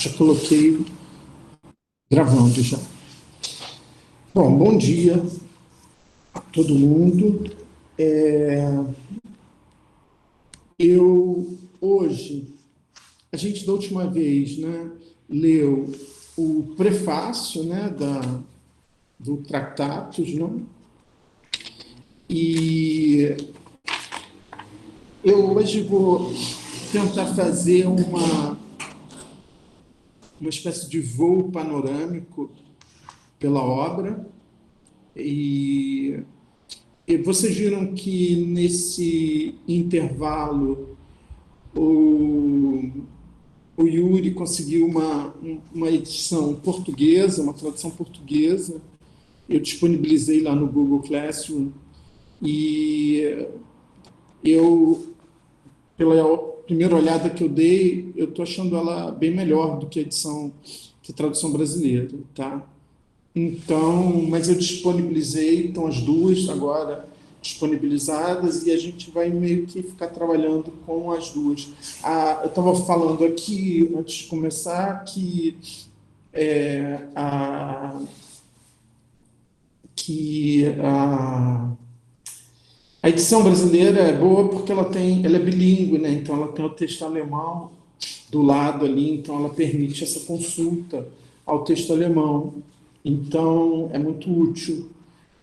Já coloquei gravando já. Bom dia a todo mundo. Hoje, a gente da última vez, né, leu o prefácio, né, do Tractatus, né? E eu hoje vou tentar fazer uma espécie de voo panorâmico pela obra. E vocês viram que nesse intervalo o, o Yuri conseguiu uma edição portuguesa, uma tradução portuguesa. Eu disponibilizei lá no Google Classroom e pela primeira olhada que eu dei, eu estou achando ela bem melhor do que a edição, que a tradução brasileira, tá? Então, mas eu disponibilizei, então as duas agora disponibilizadas e a gente vai meio que ficar trabalhando com as duas. Eu estava falando aqui, antes de começar, a, que a edição brasileira é boa porque ela é bilíngue, né? Então ela tem o texto alemão do lado ali, então ela permite essa consulta ao texto alemão. Então é muito útil,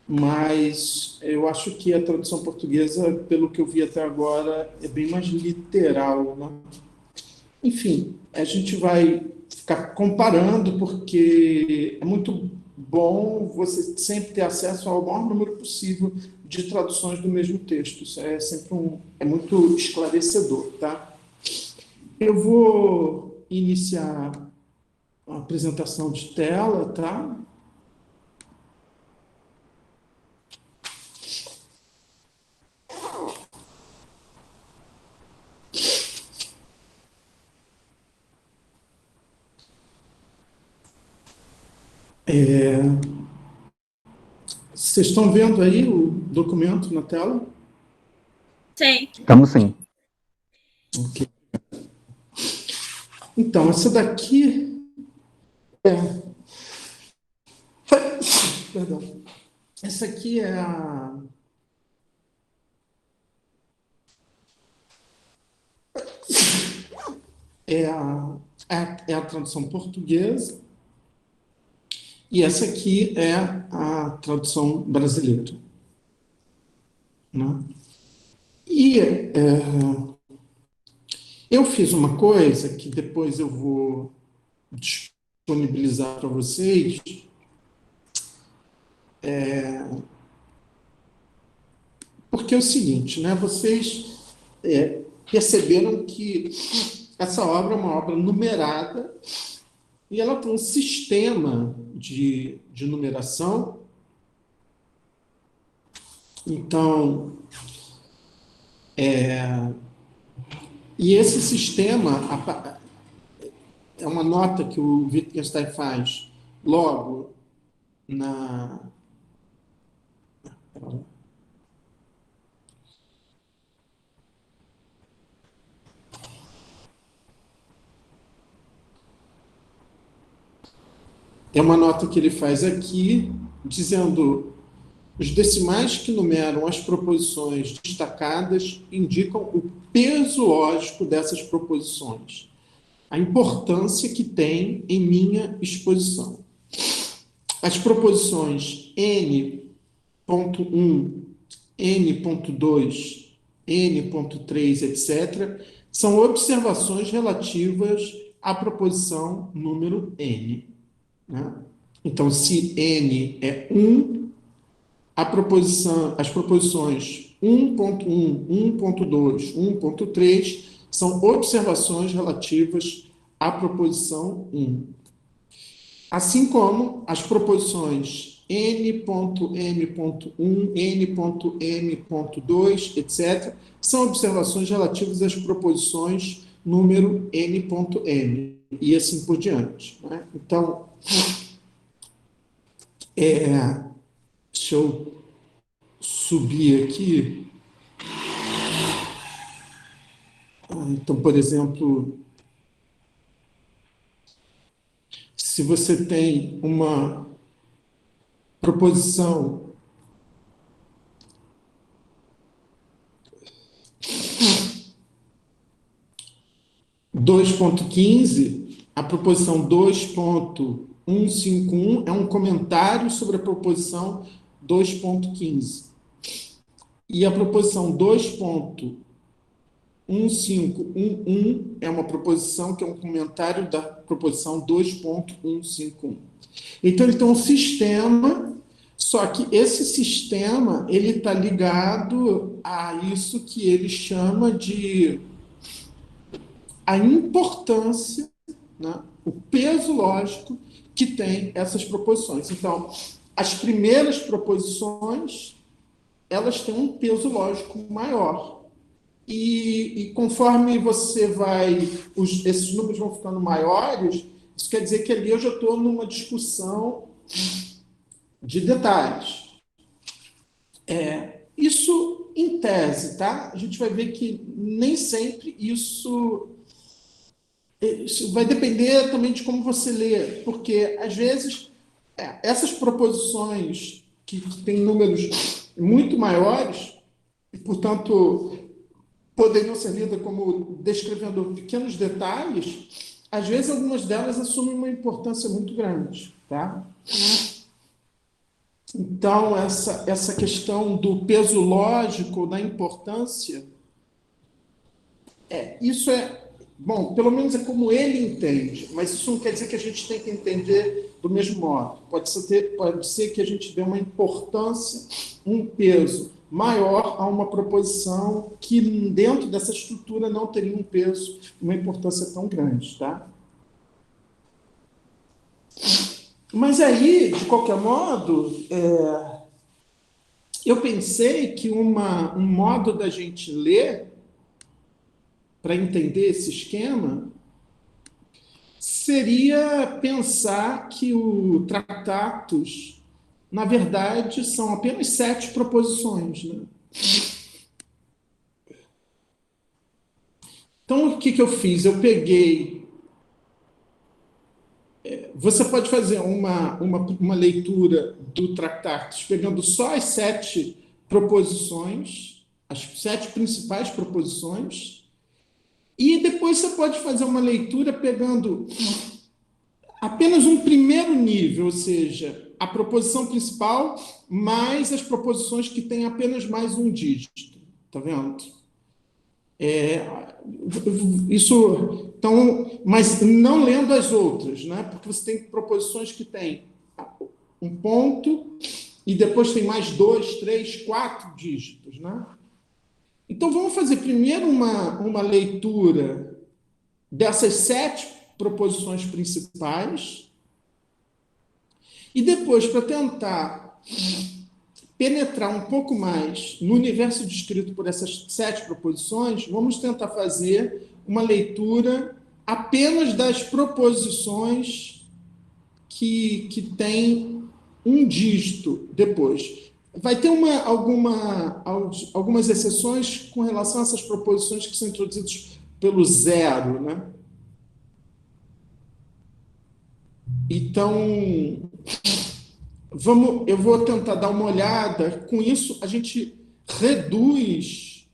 mas eu acho que a tradução portuguesa, pelo que eu vi até agora, é bem mais literal, né? Enfim, a gente vai ficar comparando, porque é muito bom você sempre ter acesso ao maior número possível de traduções do mesmo texto. Isso é sempre é muito esclarecedor, tá? Eu vou iniciar a apresentação de tela, tá? Vocês estão vendo aí o documento na tela? Sim. Estamos sim. Ok. Então, essa daqui Perdão. Essa aqui é a tradução portuguesa e essa aqui é a tradução brasileira, né? E eu fiz uma coisa que depois eu vou disponibilizar para vocês, porque é o seguinte, né? Vocês perceberam que essa obra é uma obra numerada e ela tem um sistema de numeração. Então, e esse sistema é uma nota que o Wittgenstein faz logo na. É uma nota que ele faz aqui, dizendo: os decimais que numeram as proposições destacadas indicam o peso lógico dessas proposições, a importância que tem em minha exposição. As proposições N.1, N.2, N.3, etc., são observações relativas à proposição número N, né? Então, se N é 1, as proposições 1.1, 1.2, 1.3 são observações relativas à proposição 1. Assim como as proposições N.M.1, N.M.2, etc., são observações relativas às proposições número N.M, e assim por diante, né? Então, deixa eu subir aqui. Então, por exemplo, se você tem uma proposição dois ponto quinze, a proposição 2.151 é um comentário sobre a proposição 2.15. E a proposição 2.1511 é uma proposição que é um comentário da proposição 2.151. Então, ele tem um sistema, só que esse sistema ele está ligado a isso que ele chama de a importância, né, o peso lógico que tem essas proposições. Então, as primeiras proposições, elas têm um peso lógico maior. E conforme você vai, esses números vão ficando maiores, isso quer dizer que ali eu já estou numa discussão de detalhes. Isso em tese, tá? A gente vai ver que nem sempre isso vai depender também de como você lê, porque às vezes essas proposições que têm números muito maiores, e portanto poderiam ser lidas como descrevendo pequenos detalhes, às vezes algumas delas assumem uma importância muito grande, tá? Então, essa questão do peso lógico, da importância, isso bom, pelo menos é como ele entende, mas isso não quer dizer que a gente tem que entender do mesmo modo. Pode ser que a gente dê uma importância, um peso maior a uma proposição que dentro dessa estrutura não teria um peso, uma importância tão grande, tá? Mas aí, de qualquer modo, eu pensei que um modo da gente ler, para entender esse esquema, seria pensar que o Tractatus, na verdade, são apenas 7 proposições, né? Então, o que eu fiz? Eu peguei... Você pode fazer uma leitura do Tractatus pegando só as 7 proposições, as 7 principais proposições, e depois você pode fazer uma leitura pegando apenas um primeiro nível, ou seja, a proposição principal mais as proposições que têm apenas mais um dígito. Está vendo? Isso, então, mas não lendo as outras, né? Porque você tem proposições que têm um ponto e depois tem mais 2, 3, 4 dígitos, né? Então, vamos fazer primeiro uma leitura dessas 7 proposições principais e depois, para tentar penetrar um pouco mais no universo descrito por essas 7 proposições, vamos tentar fazer uma leitura apenas das proposições que tem um dígito depois. Vai ter algumas exceções com relação a essas proposições que são introduzidas pelo zero, né? Então, eu vou tentar dar uma olhada. Com isso, a gente reduz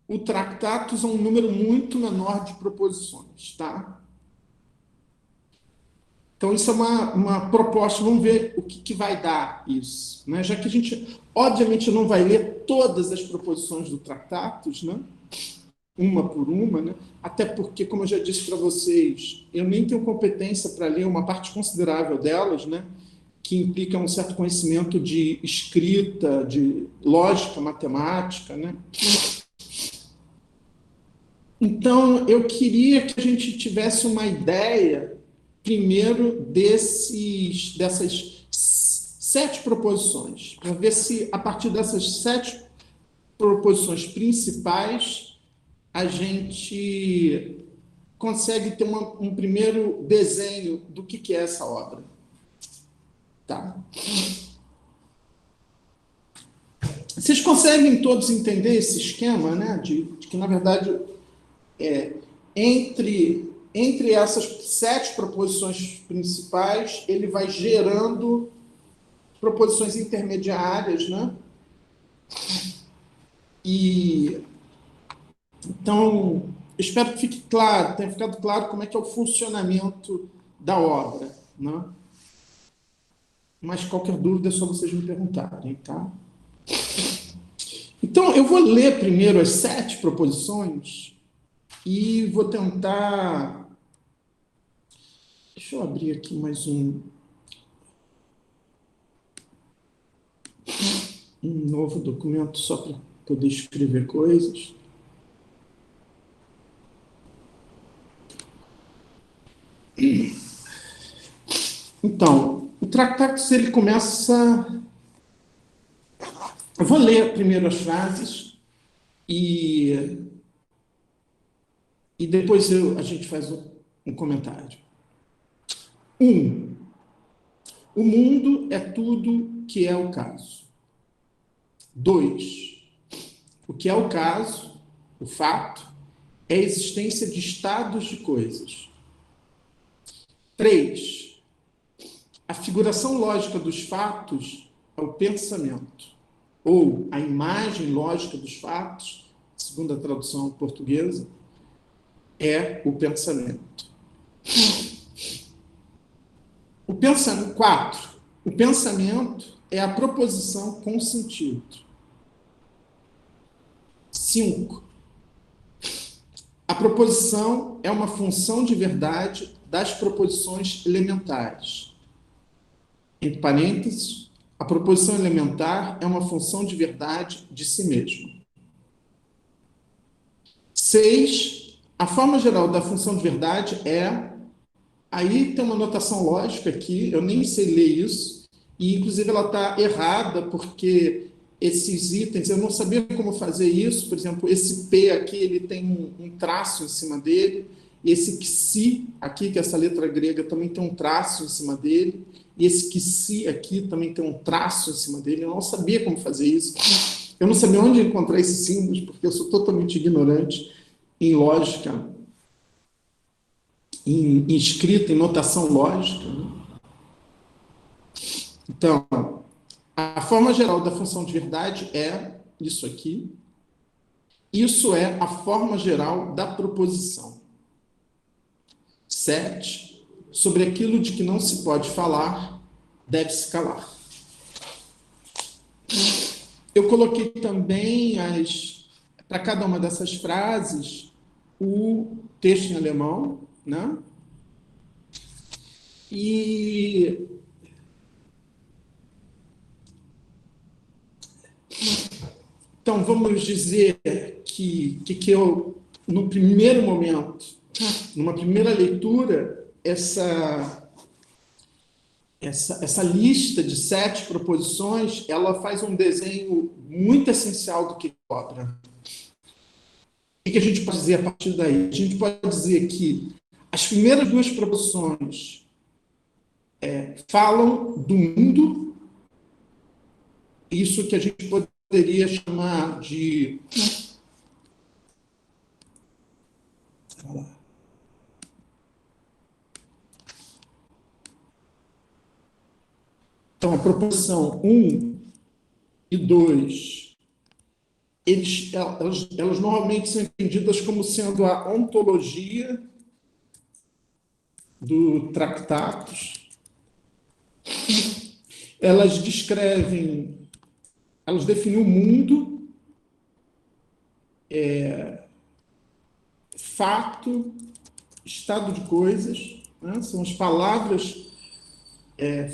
o Tractatus a um número muito menor de proposições, tá? Então, isso é uma proposta. Vamos ver o que vai dar isso, né? Já que a gente, obviamente, não vai ler todas as proposições do Tractatus, né? Uma por uma, né? Até porque, como eu já disse para vocês, eu nem tenho competência para ler uma parte considerável delas, né? Que implica um certo conhecimento de escrita, de lógica matemática, né? Então, eu queria que a gente tivesse uma ideia, primeiro, dessas 7 proposições, para ver se, a partir dessas 7 proposições principais, a gente consegue ter um primeiro desenho do que é essa obra. Tá. Vocês conseguem todos entender esse esquema, né? De que, na verdade, entre entre essas 7 proposições principais, ele vai gerando proposições intermediárias, né? E então, espero que fique claro, tenha ficado claro como é que é o funcionamento da obra, né? Mas qualquer dúvida é só vocês me perguntarem, tá? Então, eu vou ler primeiro as 7 proposições e vou tentar. Deixa eu abrir aqui mais um novo documento só para poder escrever coisas. Então, o Tractatus, ele começa. Eu vou ler primeiro as frases e depois a gente faz um comentário. 1. O mundo é tudo que é o caso. 2. O que é o caso, o fato, é a existência de estados de coisas. 3. A figuração lógica dos fatos é o pensamento, ou a imagem lógica dos fatos, segundo a tradução portuguesa, é o pensamento. 4. O pensamento é a proposição com sentido. 5. A proposição é uma função de verdade das proposições elementares. Entre parênteses, a proposição elementar é uma função de verdade de si mesma. 6. A forma geral da função de verdade é... Aí tem uma notação lógica aqui, eu nem sei ler isso, e inclusive ela está errada, porque esses itens, eu não sabia como fazer isso, por exemplo, esse P aqui, ele tem um traço em cima dele, e esse Xi aqui, que é essa letra grega, também tem um traço em cima dele, e esse Xi aqui também tem um traço em cima dele, eu não sabia como fazer isso, eu não sabia onde encontrar esses símbolos, porque eu sou totalmente ignorante em lógica, em escrita, em notação lógica. Né? Então, a forma geral da função de verdade é isso aqui. Isso é a forma geral da proposição. 7. Sobre aquilo de que não se pode falar, deve-se calar. Eu coloquei também, para cada uma dessas frases, o texto em alemão, né? E então, vamos dizer que eu, no primeiro momento, numa primeira leitura, essa lista de 7 proposições, ela faz um desenho muito essencial do que é obra. O que a gente pode dizer a partir daí? A gente pode dizer que as primeiras 2 proposições falam do mundo, isso que a gente poderia chamar de... Então, a proposição 1 e 2, elas normalmente são entendidas como sendo a ontologia do Tractatus. Elas definem o mundo, fato, estado de coisas, né? São as palavras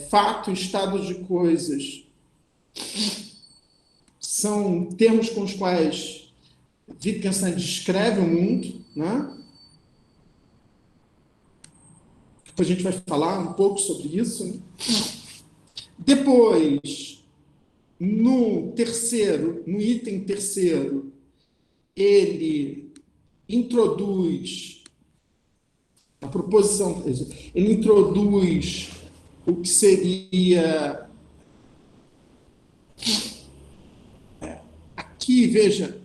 fato e estado de coisas, são termos com os quais Wittgenstein descreve o mundo, né? Depois a gente vai falar um pouco sobre isso. Né? Depois, no item terceiro, ele introduz a proposição, ele introduz o que seria... Aqui, veja,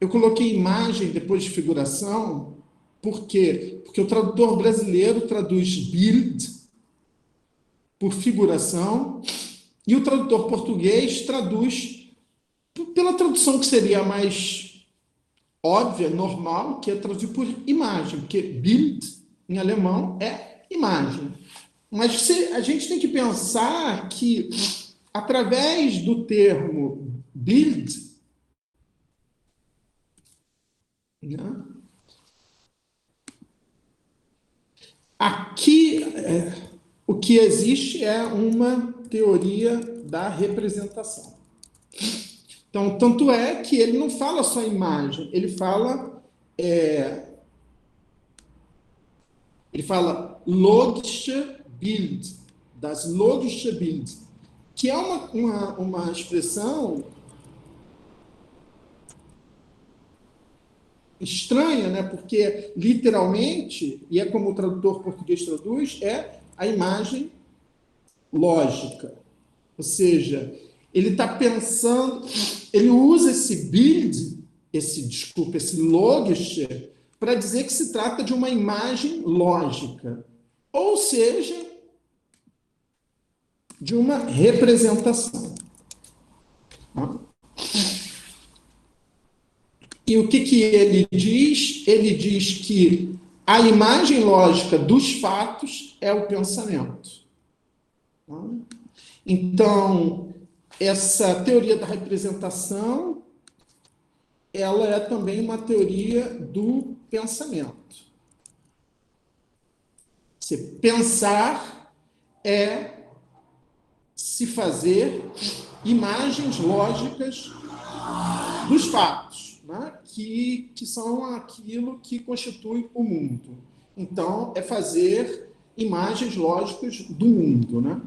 eu coloquei imagem depois de figuração, por quê? Porque o tradutor brasileiro traduz Bild por figuração, e o tradutor português traduz pela tradução que seria mais óbvia, normal, que é traduzir por imagem, porque Bild, em alemão, é imagem. Mas a gente tem que pensar que, através do termo Bild, né, aqui o que existe é uma teoria da representação. Então, tanto é que ele não fala só imagem, ele fala logische Bild, das logische Bild, que é uma expressão estranha, né? Porque literalmente, e é como o tradutor português traduz, é a imagem lógica. Ou seja, ele está pensando, ele usa esse Bild, esse logische, para dizer que se trata de uma imagem lógica, ou seja, de uma representação. E o que ele diz? Ele diz que a imagem lógica dos fatos é o pensamento. Então, essa teoria da representação, ela é também uma teoria do pensamento. Se pensar é se fazer imagens lógicas dos fatos, né? que são aquilo que constitui o mundo. Então, é fazer imagens lógicas do mundo, né?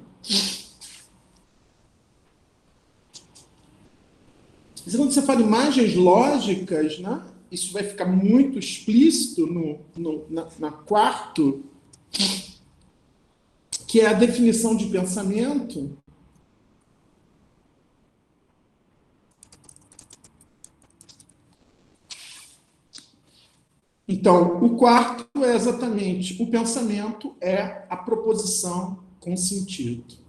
Mas quando você fala imagens lógicas, né? Isso vai ficar muito explícito na quarto, que é a definição de pensamento. Então, o quarto é exatamente o pensamento é a proposição com sentido.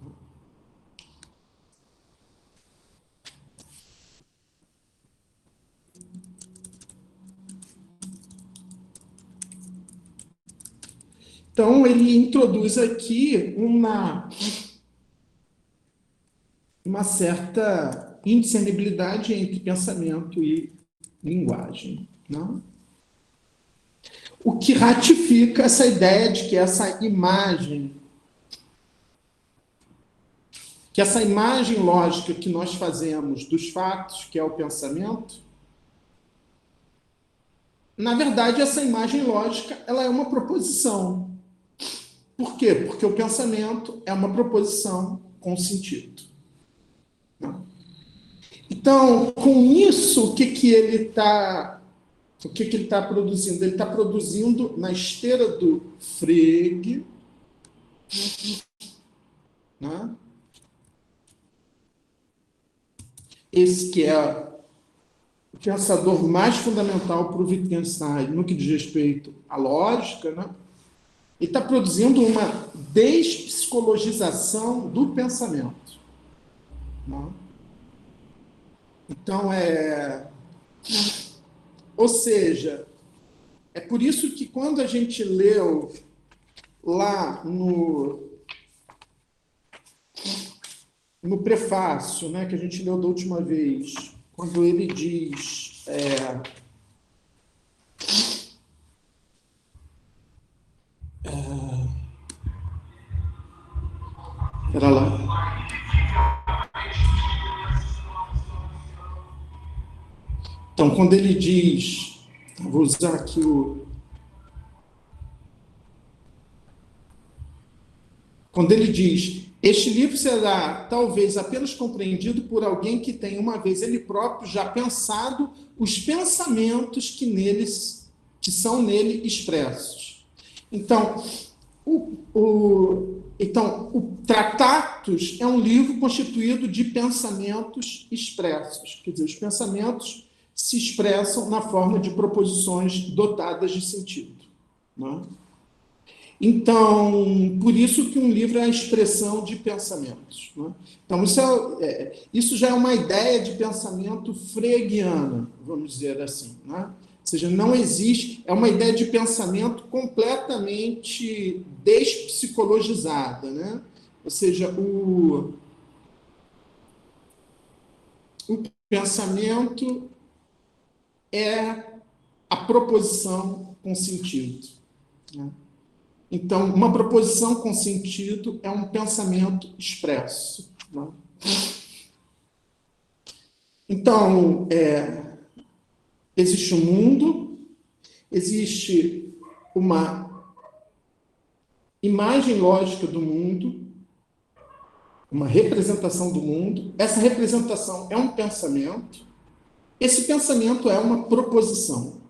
Então, ele introduz aqui uma certa indiscernibilidade entre pensamento e linguagem. Não? O que ratifica essa ideia de que essa imagem lógica que nós fazemos dos fatos, que é o pensamento, na verdade, essa imagem lógica ela é uma proposição. Por quê? Porque o pensamento é uma proposição com sentido. Então, com isso, o que ele está produzindo? Ele está produzindo na esteira do Frege, né? Esse que é o pensador mais fundamental para o Wittgenstein no que diz respeito à lógica, né? Ele está produzindo uma despsicologização do pensamento. Né? Então, ou seja, é por isso que quando a gente leu lá no prefácio, né, que a gente leu da última vez, quando ele diz... Era lá. Então, quando ele diz... Vou usar aqui quando ele diz... Este livro será, talvez, apenas compreendido por alguém que tenha, uma vez ele próprio, já pensado os pensamentos que são nele expressos. Então, Então, o Tratatus é um livro constituído de pensamentos expressos. Quer dizer, os pensamentos se expressam na forma de proposições dotadas de sentido. Né? Então, por isso que um livro é a expressão de pensamentos. Né? Então, isso já é uma ideia de pensamento fregeana, vamos dizer assim. Né? Ou seja, não existe, é uma ideia de pensamento completamente despsicologizada. Né? Ou seja, o pensamento é a proposição com sentido. Né? Então, uma proposição com sentido é um pensamento expresso. Né? Então, existe um mundo, existe uma imagem lógica do mundo, uma representação do mundo. Essa representação é um pensamento. Esse pensamento é uma proposição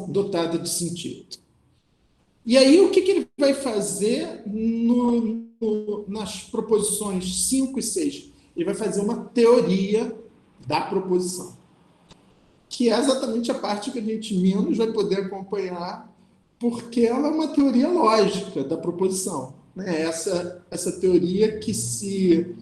dotada de sentido. E aí, o que ele vai fazer nas proposições 5 e 6? Ele vai fazer uma teoria da proposição, que é exatamente a parte que a gente menos vai poder acompanhar, porque ela é uma teoria lógica da proposição. Né? Essa teoria que se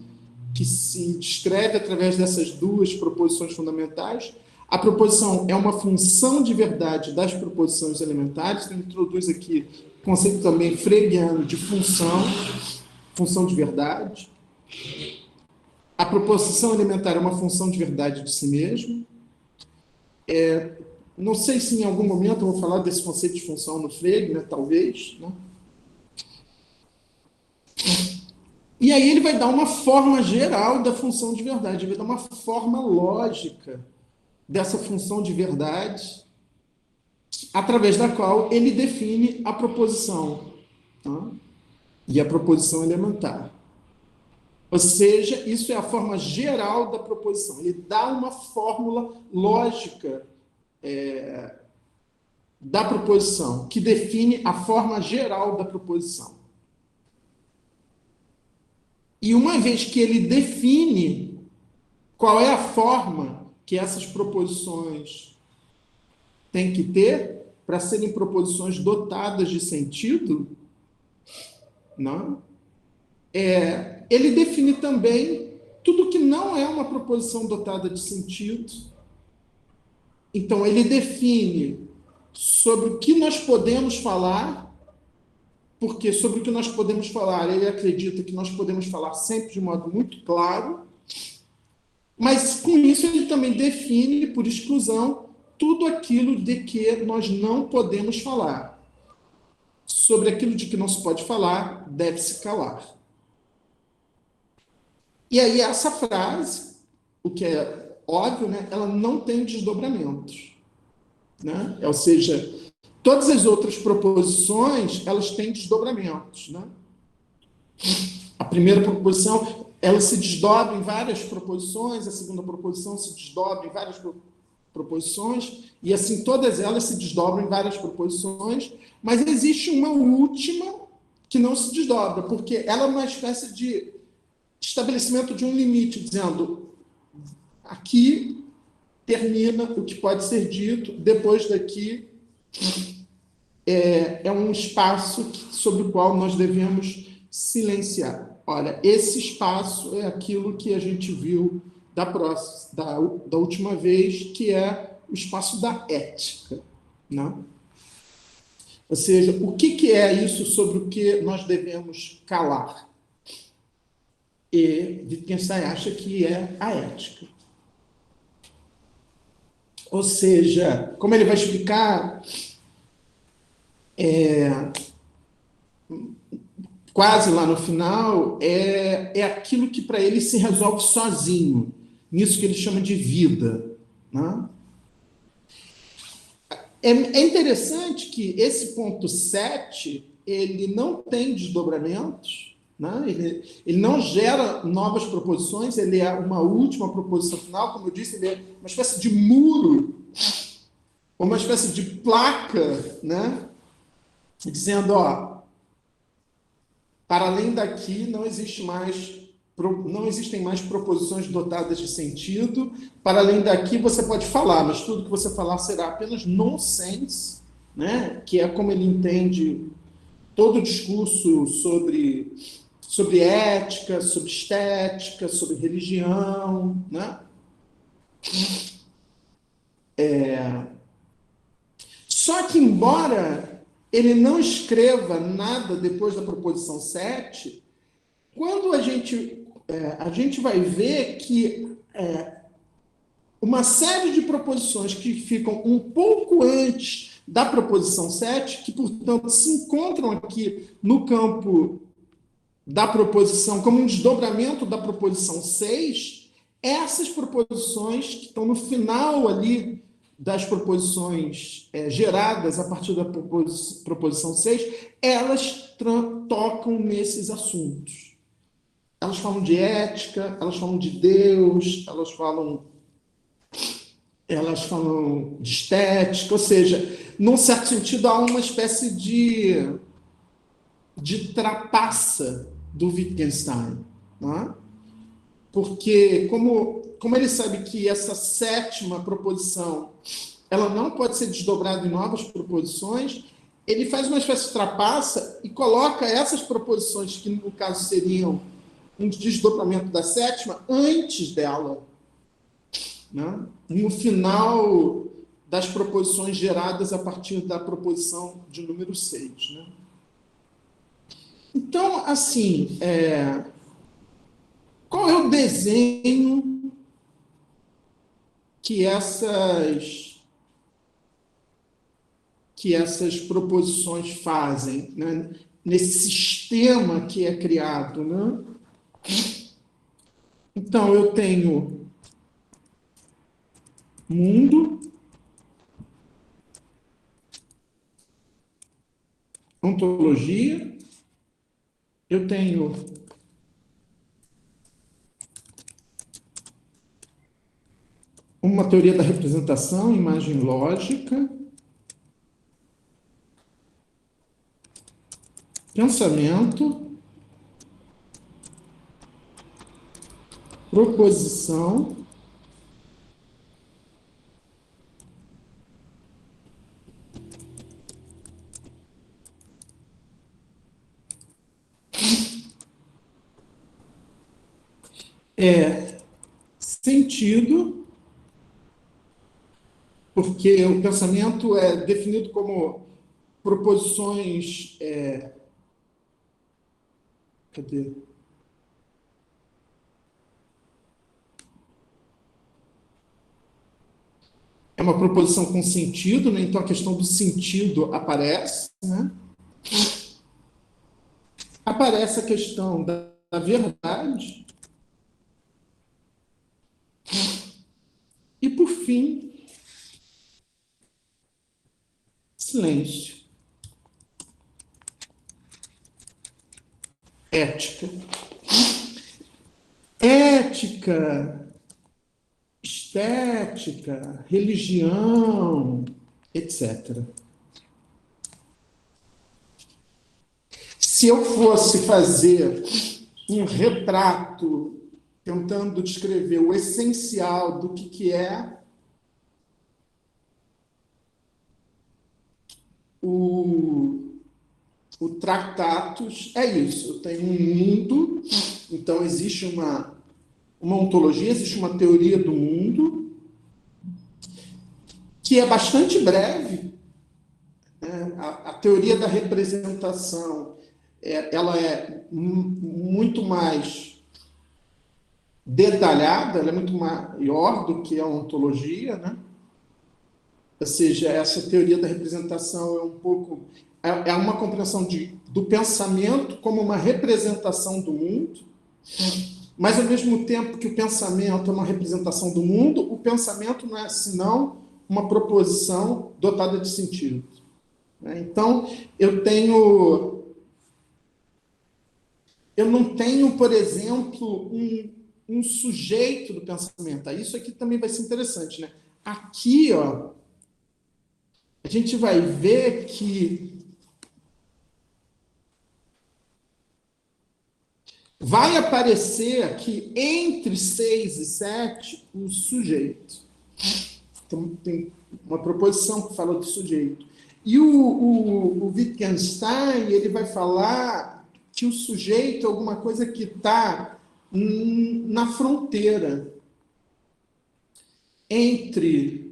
descreve através dessas duas proposições fundamentais. A proposição é uma função de verdade das proposições elementares. Então, introduz aqui o conceito também fregeano de função de verdade. A proposição elementar é uma função de verdade de si mesma. Não sei se em algum momento eu vou falar desse conceito de função no Frege, né? Talvez. Né? E aí ele vai dar uma forma geral da função de verdade, ele vai dar uma forma lógica dessa função de verdade, através da qual ele define a proposição, tá? E a proposição elementar. Ou seja, isso é a forma geral da proposição. Ele dá uma fórmula lógica da proposição, que define a forma geral da proposição. E uma vez que ele define qual é a forma que essas proposições têm que ter para serem proposições dotadas de sentido, não? Ele define também tudo que não é uma proposição dotada de sentido. Então, ele define sobre o que nós podemos falar, porque sobre o que nós podemos falar, ele acredita que nós podemos falar sempre de modo muito claro, mas com isso ele também define, por exclusão, tudo aquilo de que nós não podemos falar. Sobre aquilo de que não se pode falar, deve-se calar. E aí essa frase, o que é óbvio, né, ela não tem desdobramentos. Né? Ou seja, todas as outras proposições, elas têm desdobramentos. Né? A primeira proposição, ela se desdobra em várias proposições, a segunda proposição se desdobra em várias proposições, e assim todas elas se desdobram em várias proposições, mas existe uma última que não se desdobra, porque ela é uma espécie de estabelecimento de um limite, dizendo aqui termina o que pode ser dito, depois daqui é um espaço sobre o qual nós devemos silenciar. Olha, esse espaço é aquilo que a gente viu da última vez, que é o espaço da ética. Né? Ou seja, o que é isso sobre o que nós devemos calar? E Wittgenstein acha que é a ética. Ou seja, como ele vai explicar, quase lá no final, é aquilo que para ele se resolve sozinho, nisso que ele chama de vida. Né? É interessante que esse ponto 7, ele não tem desdobramentos, né? Ele não gera novas proposições, ele é uma última proposição final, como eu disse, ele é uma espécie de muro, uma espécie de placa, né? Dizendo, ó, Para além daqui, não existem mais proposições dotadas de sentido. Para além daqui, você pode falar, mas tudo que você falar será apenas nonsense, né? Que é como ele entende todo o discurso sobre ética, sobre estética, sobre religião, né? Só que, embora ele não escreva nada depois da proposição 7, quando a gente vai ver que uma série de proposições que ficam um pouco antes da proposição 7, que, portanto, se encontram aqui no campo da proposição, como um desdobramento da proposição 6, essas proposições que estão no final ali das proposições geradas a partir da proposição 6, elas tocam nesses assuntos. Elas falam de ética, elas falam de Deus, elas falam de estética, ou seja, num certo sentido, há uma espécie de trapaça do Wittgenstein, né? Porque como ele sabe que essa sétima proposição ela não pode ser desdobrada em novas proposições, ele faz uma espécie de trapaça e coloca essas proposições, que no caso seriam um desdobramento da sétima, antes dela, né? No final das proposições geradas a partir da proposição de número 6. Né? Então, assim, qual é o desenho que essas proposições fazem, né? Nesse sistema que é criado? Né? Então, eu tenho mundo, ontologia, eu tenho uma teoria da representação, imagem lógica, pensamento, proposição, sentido, porque o pensamento é definido como proposições. Cadê? É uma proposição com sentido, né? Então a questão do sentido aparece, né? Aparece a questão da verdade. E, por fim, silêncio. Ética. Ética, estética, religião, etc. Se eu fosse fazer um retrato tentando descrever o essencial do que é o Tractatus, é isso. Eu tenho um mundo, então existe uma ontologia, existe uma teoria do mundo, que é bastante breve. Né? A teoria da representação ela é muito mais detalhada, ela é muito maior do que a ontologia, né? Ou seja, essa teoria da representação é uma compreensão do pensamento como uma representação do mundo, mas ao mesmo tempo que o pensamento é uma representação do mundo, o pensamento não é senão uma proposição dotada de sentido. Então, eu não tenho, por exemplo, um sujeito do pensamento. Isso aqui também vai ser interessante, né? Aqui, ó, a gente vai ver que vai aparecer aqui entre 6 e 7 o sujeito. Então, tem uma proposição que fala do sujeito. E o Wittgenstein, ele vai falar que o sujeito é alguma coisa que está na fronteira entre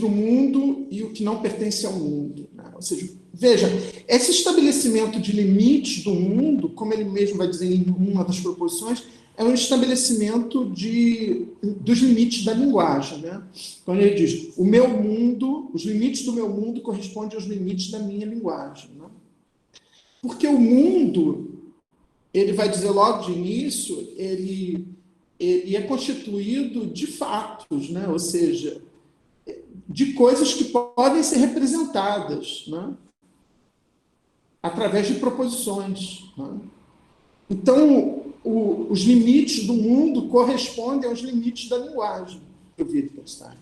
o mundo e o que não pertence ao mundo, né? Ou seja, veja, esse estabelecimento de limites do mundo, como ele mesmo vai dizer em uma das proposições, é um estabelecimento dos limites da linguagem, né? Quando ele diz, o meu mundo, os limites do meu mundo correspondem aos limites da minha linguagem, né? Porque o mundo, ele vai dizer logo de início, ele é constituído de fatos, né? Ou seja, de coisas que podem ser representadas, né? Através de proposições, né? Então, os limites do mundo correspondem aos limites da linguagem do Wittgenstein.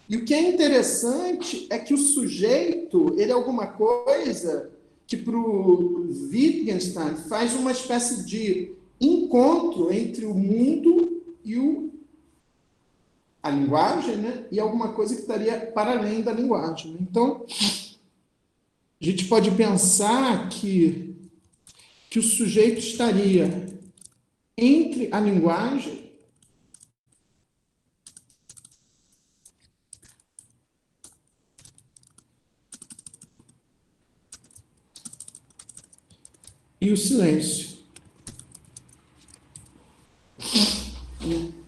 E o que é interessante é que o sujeito, ele é alguma coisa que, para o Wittgenstein, faz uma espécie de encontro entre o mundo e a linguagem, né? E alguma coisa que estaria para além da linguagem. Então, a gente pode pensar que o sujeito estaria entre a linguagem e o silêncio.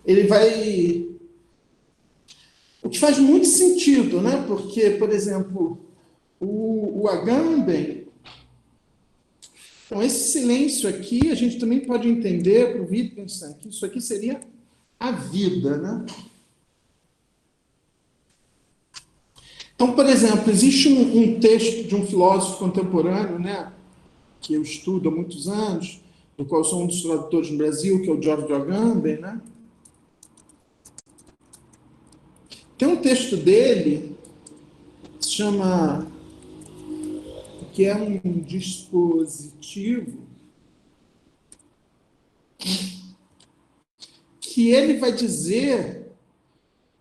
Ele vai... O que faz muito sentido, né? Porque, por exemplo, o Agamben... Então, esse silêncio aqui, a gente também pode entender, para o Wittgenstein, que isso aqui seria a vida, né? Então, por exemplo, existe um texto de um filósofo contemporâneo, né, que eu estudo há muitos anos, do qual sou um dos tradutores no Brasil, que é o George Agamben, né? Tem um texto dele que se chama, que é um dispositivo, que ele vai dizer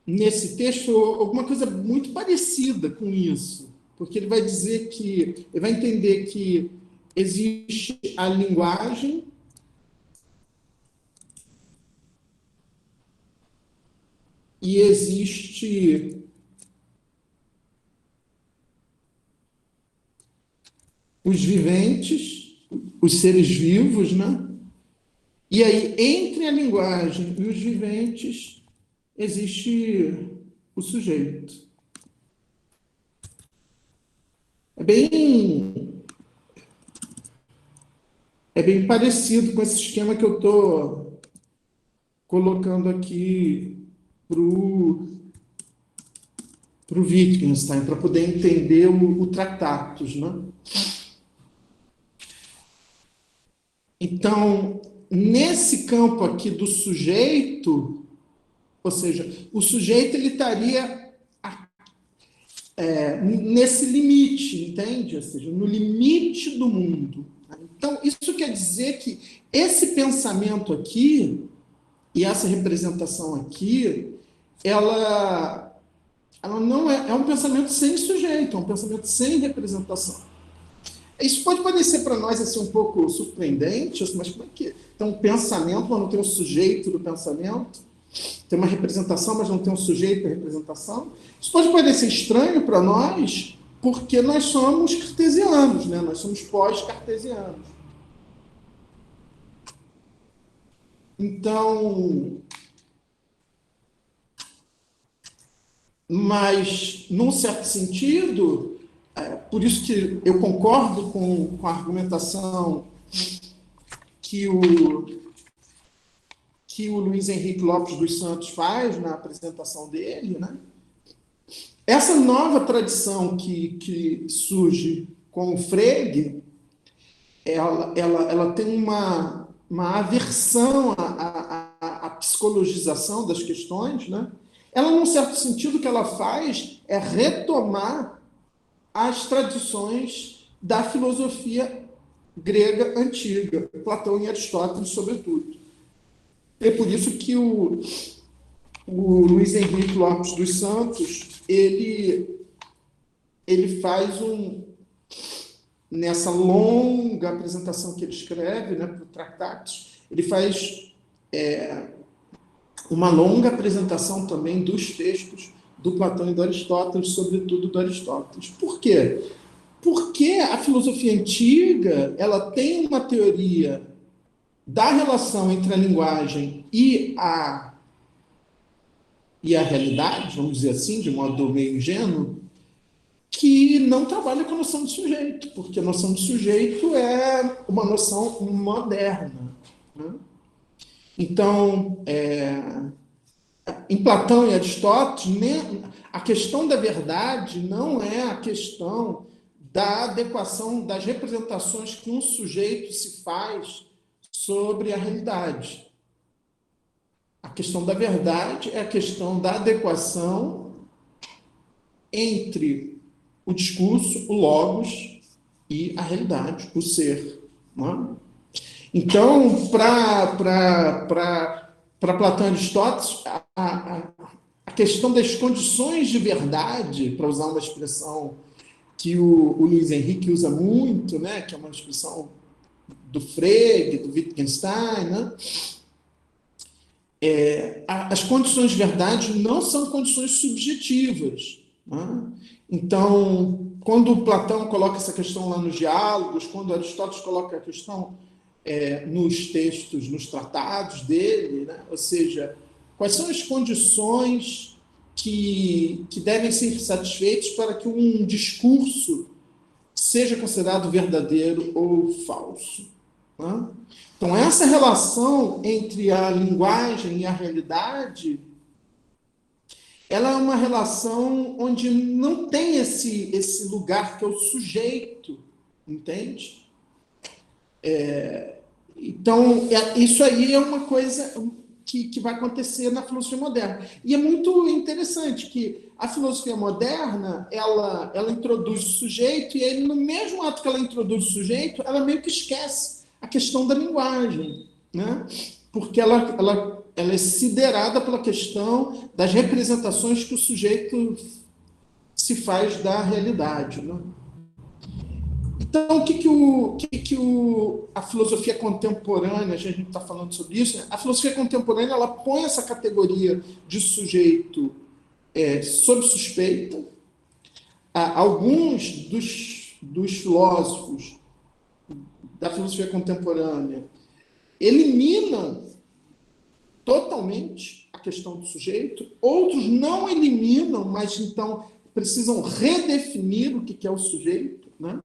nesse texto alguma coisa muito parecida com isso, porque ele vai dizer que, ele vai entender que existe a linguagem e existe os viventes, os seres vivos, né? E aí, entre a linguagem e os viventes, existe o sujeito. É bem parecido com esse esquema que eu estou colocando aqui para o Wittgenstein, para poder entender o Tratatus, né? Então, nesse campo aqui do sujeito, ou seja, o sujeito ele estaria nesse limite, entende? Ou seja, no limite do mundo. Então, isso quer dizer que esse pensamento aqui e essa representação aqui, ela não é um pensamento sem sujeito, é um pensamento sem representação. Isso pode parecer para nós assim, um pouco surpreendente, mas como é que... Então, um pensamento, mas não tem um sujeito do pensamento, tem uma representação, mas não tem um sujeito da representação. Isso pode parecer estranho para nós, porque nós somos cartesianos, né? Nós somos pós-cartesianos. Então, mas, num certo sentido, por isso que eu concordo com a argumentação que o Luiz Henrique Lopes dos Santos faz na apresentação dele, né? Essa nova tradição que surge com o Frege, ela tem uma aversão à psicologização das questões, né? Ela, num certo sentido, o que ela faz é retomar as tradições da filosofia grega antiga, Platão e Aristóteles, sobretudo. É por isso que o Luiz Henrique Lopes dos Santos, ele faz nessa longa apresentação que ele escreve, né, para o Tractatus, ele faz uma longa apresentação também dos textos do Platão e do Aristóteles, sobretudo do Aristóteles. Por quê? Porque a filosofia antiga ela tem uma teoria da relação entre a linguagem e a realidade, vamos dizer assim, de modo meio ingênuo, que não trabalha com a noção de sujeito, porque a noção de sujeito é uma noção moderna. Né? Então, em Platão e Aristóteles, a questão da verdade não é a questão da adequação das representações que um sujeito se faz sobre a realidade. A questão da verdade é a questão da adequação entre o discurso, o logos e a realidade, o ser. Não é? Então, para Platão e Aristóteles, a questão das condições de verdade, para usar uma expressão que o Luiz Henrique usa muito, né, que é uma expressão do Frege, do Wittgenstein, né, as condições de verdade não são condições subjetivas. Né? Então, quando Platão coloca essa questão lá nos diálogos, quando Aristóteles coloca a questão nos textos, nos tratados dele, né? Ou seja, quais são as condições que devem ser satisfeitas para que um discurso seja considerado verdadeiro ou falso. Né? Então, essa relação entre a linguagem e a realidade, ela é uma relação onde não tem esse lugar que é o sujeito, entende? Então, isso aí é uma coisa que vai acontecer na filosofia moderna. E é muito interessante que a filosofia moderna, ela introduz o sujeito, e aí, no mesmo ato que ela introduz o sujeito, ela meio que esquece a questão da linguagem, né? Porque ela é siderada pela questão das representações que o sujeito se faz da realidade, né? Então, a filosofia contemporânea, a gente está falando sobre isso, né? A filosofia contemporânea ela põe essa categoria de sujeito sob suspeita. Alguns dos filósofos da filosofia contemporânea eliminam totalmente a questão do sujeito, outros não eliminam, mas então precisam redefinir o que é o sujeito, né?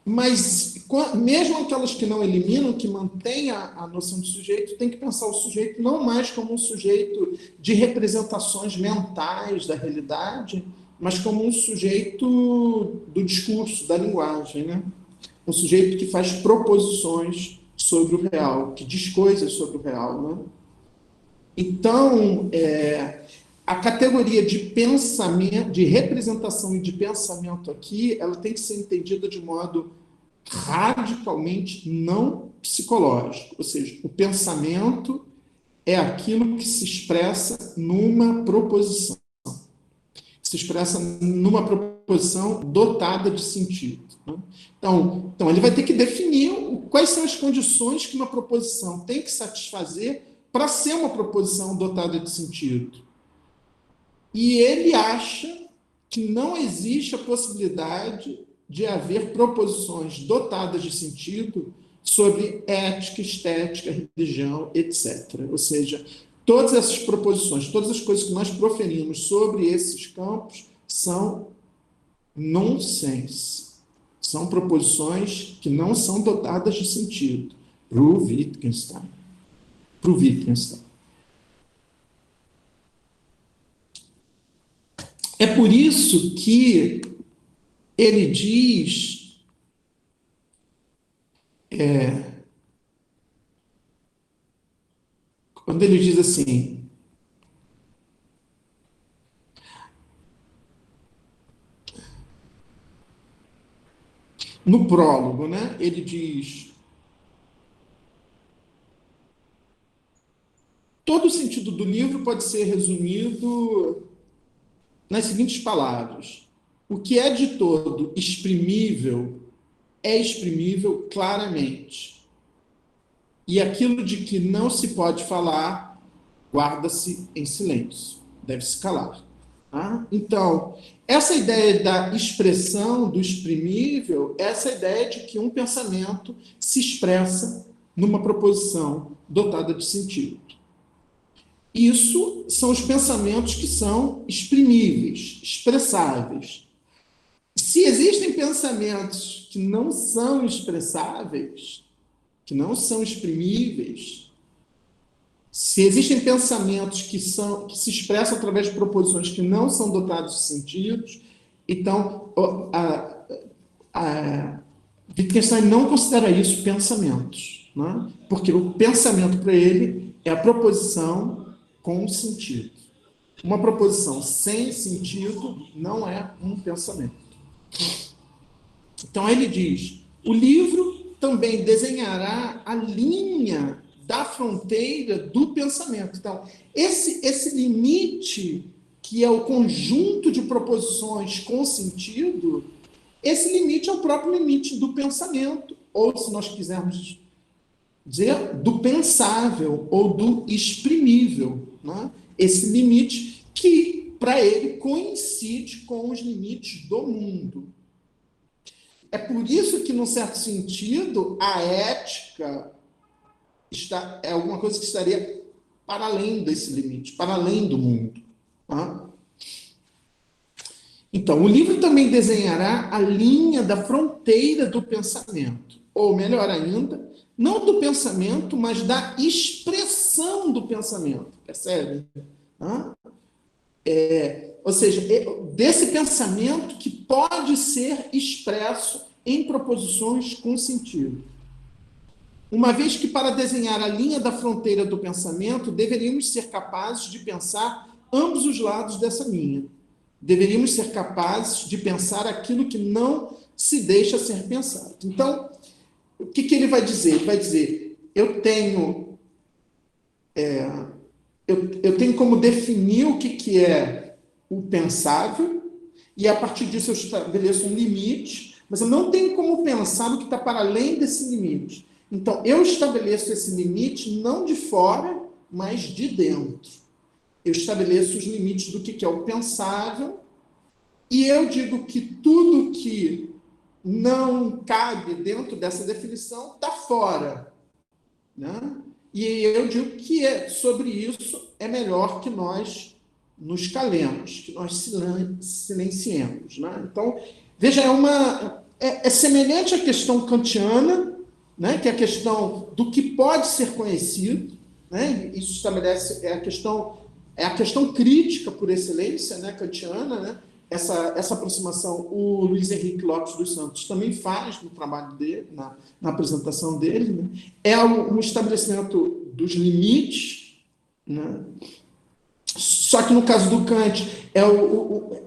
Mas mesmo aquelas que não eliminam, que mantêm a noção de sujeito, tem que pensar o sujeito não mais como um sujeito de representações mentais da realidade, mas como um sujeito do discurso, da linguagem, né? Um sujeito que faz proposições sobre o real, que diz coisas sobre o real, né? Então, a categoria de pensamento, de representação e de pensamento aqui, ela tem que ser entendida de modo radicalmente não psicológico. Ou seja, o pensamento é aquilo que se expressa numa proposição. Se expressa numa proposição dotada de sentido. Né? Então, ele vai ter que definir quais são as condições que uma proposição tem que satisfazer para ser uma proposição dotada de sentido. E ele acha que não existe a possibilidade de haver proposições dotadas de sentido sobre ética, estética, religião, etc. Ou seja, todas essas proposições, todas as coisas que nós proferimos sobre esses campos são nonsense. São proposições que não são dotadas de sentido. Para o Wittgenstein. É por isso que ele diz, quando ele diz assim, no prólogo, né, ele diz: todo o sentido do livro pode ser resumido nas seguintes palavras: o que é de todo exprimível é exprimível claramente, e aquilo de que não se pode falar guarda-se em silêncio, deve-se calar. Tá? Então, essa ideia da expressão, do exprimível, essa ideia de que um pensamento se expressa numa proposição dotada de sentido. Isso são os pensamentos que são exprimíveis, expressáveis. Se existem pensamentos que não são expressáveis, que não são exprimíveis, se existem pensamentos que se expressam através de proposições que não são dotados de sentidos, então a Wittgenstein não considera isso pensamentos, né? Porque o pensamento para ele é a proposição com sentido. Uma proposição sem sentido não é um pensamento. Então ele diz: o livro também desenhará a linha da fronteira do pensamento. Então, esse limite, que é o conjunto de proposições com sentido, esse limite é o próprio limite do pensamento, ou, se nós quisermos dizer, do pensável ou do exprimível, né? Esse limite que, para ele, coincide com os limites do mundo. É por isso que, num certo sentido, a ética é alguma coisa que estaria para além desse limite, para além do mundo. Tá? Então, o livro também desenhará a linha da fronteira do pensamento, ou melhor ainda, não do pensamento, mas da expressão do pensamento. Percebe? Ou seja, desse pensamento que pode ser expresso em proposições com sentido. Uma vez que, para desenhar a linha da fronteira do pensamento, deveríamos ser capazes de pensar ambos os lados dessa linha. Deveríamos ser capazes de pensar aquilo que não se deixa ser pensado. Então, o que ele vai dizer? Ele vai dizer: eu tenho como definir o que é o pensável, e a partir disso eu estabeleço um limite, mas eu não tenho como pensar o que está para além desse limite. Então, eu estabeleço esse limite não de fora, mas de dentro. Eu estabeleço os limites do que é o pensável, e eu digo que tudo que não cabe dentro dessa definição está fora. Né? E eu digo que sobre isso é melhor que nós nos calemos, que nós silenciemos. Né? Então, veja, é semelhante à questão kantiana, né? Que é a questão do que pode ser conhecido. Né? Isso estabelece a questão crítica por excelência, né? Kantiana, né? Essa aproximação o Luiz Henrique Lopes dos Santos também faz no trabalho dele, na apresentação dele. Né? É um estabelecimento dos limites, né? Só que no caso do Kant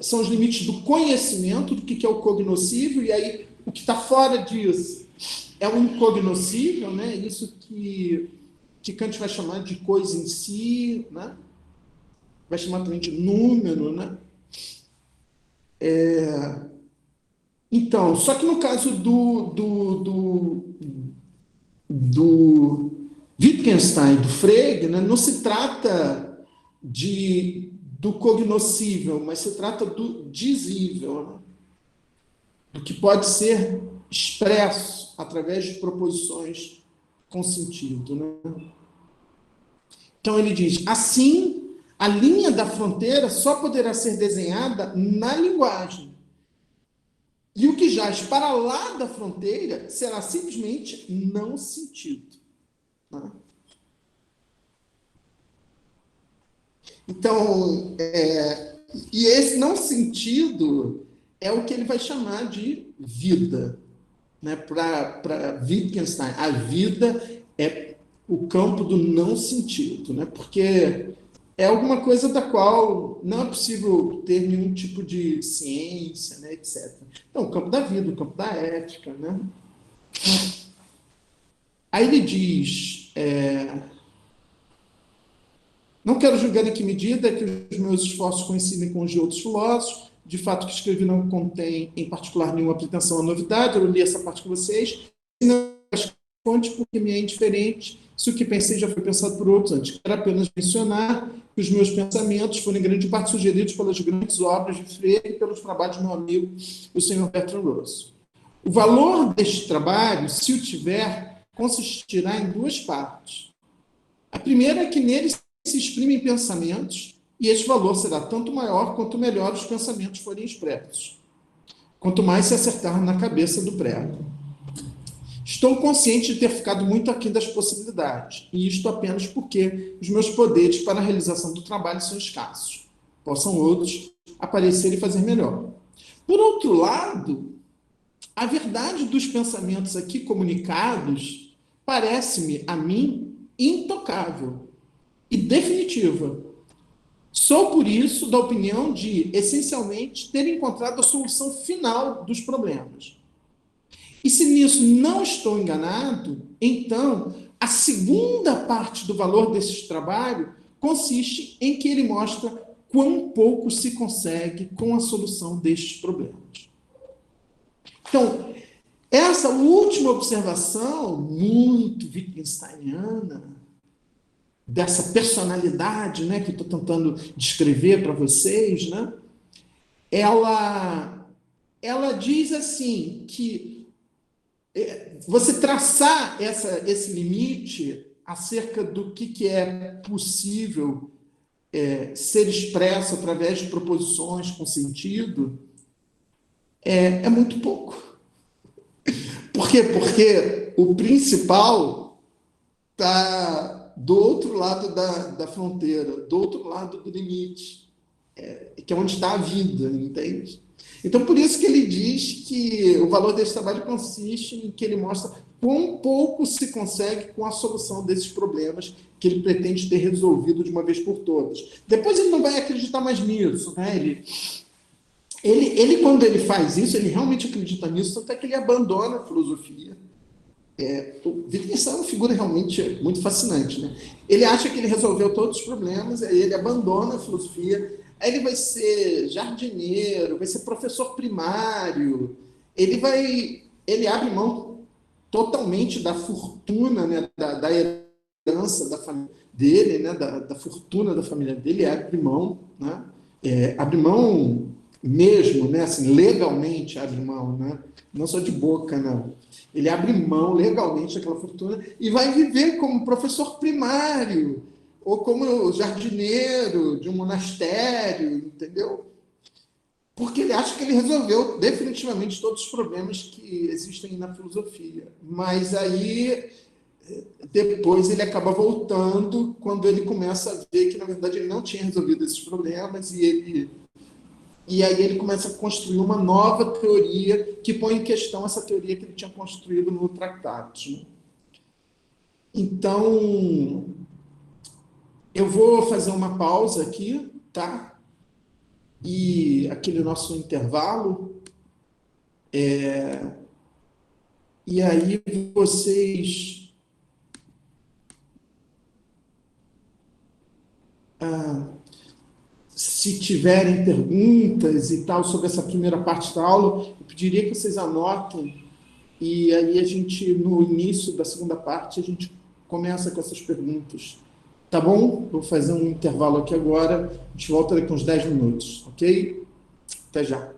são os limites do conhecimento, do que é o cognoscível, e aí o que está fora disso é o incognoscível, né? Isso que Kant vai chamar de coisa em si, né? Vai chamar também de número, né? Então, só que no caso do Wittgenstein, do Frege, né, não se trata do cognoscível, mas se trata do dizível, né? Do que pode ser expresso através de proposições com sentido. Né? Então ele diz: assim, a linha da fronteira só poderá ser desenhada na linguagem. E o que jaz para lá da fronteira será simplesmente não sentido. Né? Então, e esse não sentido é o que ele vai chamar de vida. Né? Para Wittgenstein, a vida é o campo do não sentido. Né? Porque é alguma coisa da qual não é possível ter nenhum tipo de ciência, né, etc. Então, o campo da vida, o campo da ética, né? Aí ele diz, não quero julgar em que medida que os meus esforços coincidem com os de outros filósofos, de fato, o que escrevi não contém, em particular, nenhuma pretensão à novidade, eu li essa parte com vocês, e não fonte porque me é indiferente se o que pensei já foi pensado por outros antes. Quero apenas mencionar que os meus pensamentos foram em grande parte sugeridos pelas grandes obras de Freire e pelos trabalhos do meu amigo, o senhor Bertrand Russell. O valor deste trabalho, se o tiver, consistirá em duas partes. A primeira é que nele se exprimem pensamentos, e este valor será tanto maior quanto melhor os pensamentos forem expressos, quanto mais se acertar na cabeça do prego. Estou consciente de ter ficado muito aquém das possibilidades, e isto apenas porque os meus poderes para a realização do trabalho são escassos. Possam outros aparecer e fazer melhor. Por outro lado, a verdade dos pensamentos aqui comunicados parece-me, a mim, intocável e definitiva. Sou, por isso, da opinião de, essencialmente, ter encontrado a solução final dos problemas. E se nisso não estou enganado, então, a segunda parte do valor desse trabalho consiste em que ele mostra quão pouco se consegue com a solução destes problemas. Então, essa última observação, muito Wittgensteiniana, dessa personalidade, né, que estou tentando descrever para vocês, né, ela diz assim que você traçar esse limite acerca do que é possível ser expresso através de proposições com sentido é muito pouco. Por quê? Porque o principal está do outro lado da fronteira, do outro lado do limite, que é onde está a vida, entende? Então, por isso que ele diz que o valor desse trabalho consiste em que ele mostra quão pouco se consegue com a solução desses problemas que ele pretende ter resolvido de uma vez por todas. Depois ele não vai acreditar mais nisso, né? Ele, quando ele faz isso, ele realmente acredita nisso, tanto é que ele abandona a filosofia. O Wittgenstein é uma figura realmente muito fascinante, né? Ele acha que ele resolveu todos os problemas, aí ele abandona a filosofia, aí ele vai ser jardineiro, vai ser professor primário, ele abre mão totalmente da fortuna, né, da herança da família dele, né, da fortuna da família dele, abre mão, né? Abre mão mesmo, né, assim, legalmente abre mão, né? Não só de boca, não. Ele abre mão legalmente daquela fortuna e vai viver como professor primário ou como jardineiro de um monastério, entendeu? Porque ele acha que ele resolveu definitivamente todos os problemas que existem na filosofia. Mas aí, depois, ele acaba voltando quando ele começa a ver que, na verdade, ele não tinha resolvido esses problemas e aí ele começa a construir uma nova teoria que põe em questão essa teoria que ele tinha construído no Tractatus, né? Então, eu vou fazer uma pausa aqui, tá? E aquele nosso intervalo. E aí vocês se tiverem perguntas e tal sobre essa primeira parte da aula, eu pediria que vocês anotem e aí a gente, no início da segunda parte, a gente começa com essas perguntas. Tá bom? Vou fazer um intervalo aqui agora, a gente volta daqui uns 10 minutos, ok? Até já.